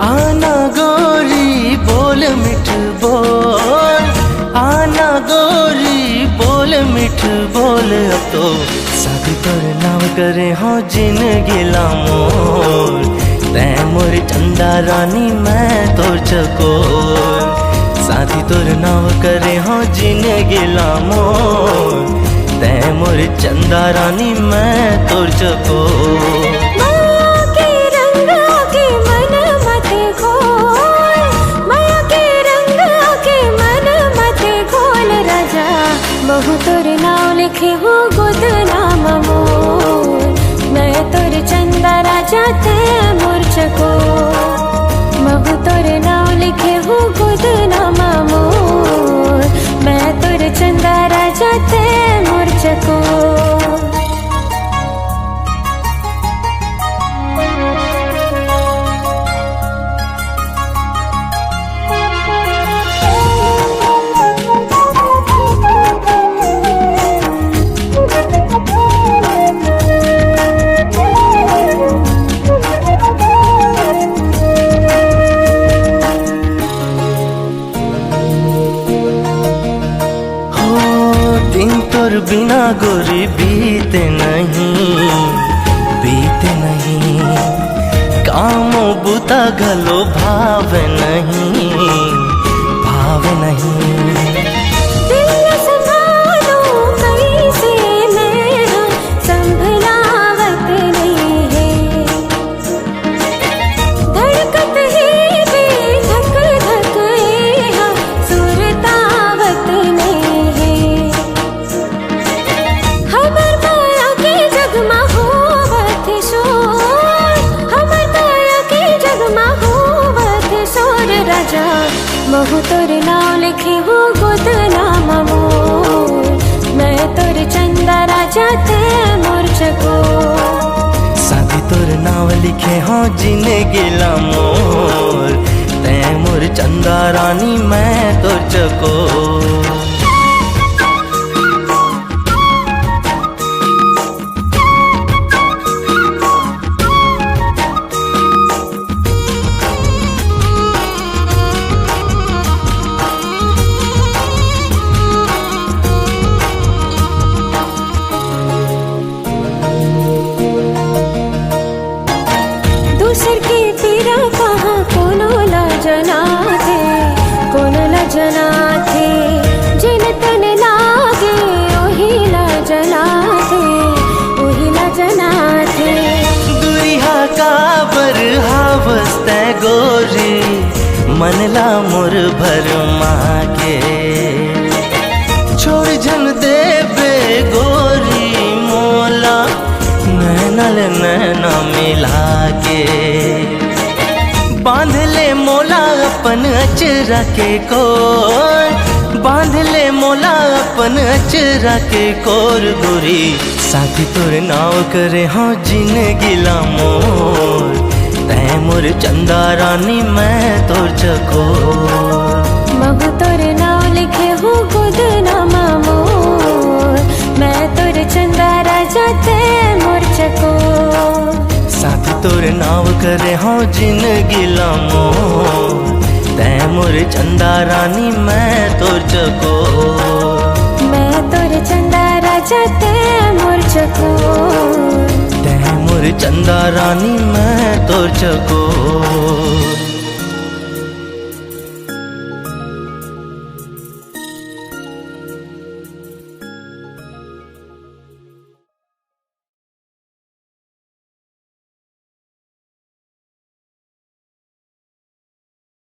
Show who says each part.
Speaker 1: आना गोरी बोल मिठ बोल, आना गोरी बोल मिठ बोल। अब तो शादी तोर नाम करे हो जिन गिला मोर, तै मोर चंदा रानी मैं तोर चकोर। शादी तोर नाम करे हो जिन गिला मोर, तै मोर चंदा रानी मैं तोर चकोर।
Speaker 2: बहु तोर नाव लिखे हो गोद नाम मोर, मैं तोर चंदा राजा ते मोर चकोर। बहु तोर नाव लिखे हो गोद नाम मोर, मैं तोर चंदा राजा ते मोर चकोर।
Speaker 1: दिन तोर बिना गोरी बीते नहीं, बीते नहीं। कामो बुता गलो भावे नहीं, भावे नहीं।
Speaker 2: बहु तोर नाव लिखे हो गोद नाम मोर, मैं तोर चंदा राजा ते मोर चकोर।
Speaker 1: शादी तोर नाव लिखे हो जिन गिला मोर, तै मोर चंदा रानी मैं तोर चकोर।
Speaker 2: दूसर के पीरा कहाँ कोनो ला जना थे, कोनो ला जना थे। जिन तन लागे ओही ला जना थे, ओही ला जना थे।
Speaker 1: दुरिहा का बरहा बसते गोरी, मनला मोर भर मागे। छोड़ जन देबे गोरी मोला, नैनल नैना मिला के। बांध ले मोला अपन अचरा के कोर, बांध ले मोला अपन अचरा के कोर। गोरी साथी तोर नाव करे हो जिन गिला मोर, तै मोर चंदा रानी मैं तोर चकोर।
Speaker 2: बहु तोर नाव लिखे हो गोद नाम मोर, मैं तोर चंदा राजा ते मोर चकोर।
Speaker 1: साथी तोर नाव करे हो जिन गिला मोर, तै मोर चंदा रानी मैं तोर चकोर।
Speaker 2: मैं तोर चंदा राजा ते मोर चकोर,
Speaker 1: तै मोर चंदा रानी मैं तोर चकोर।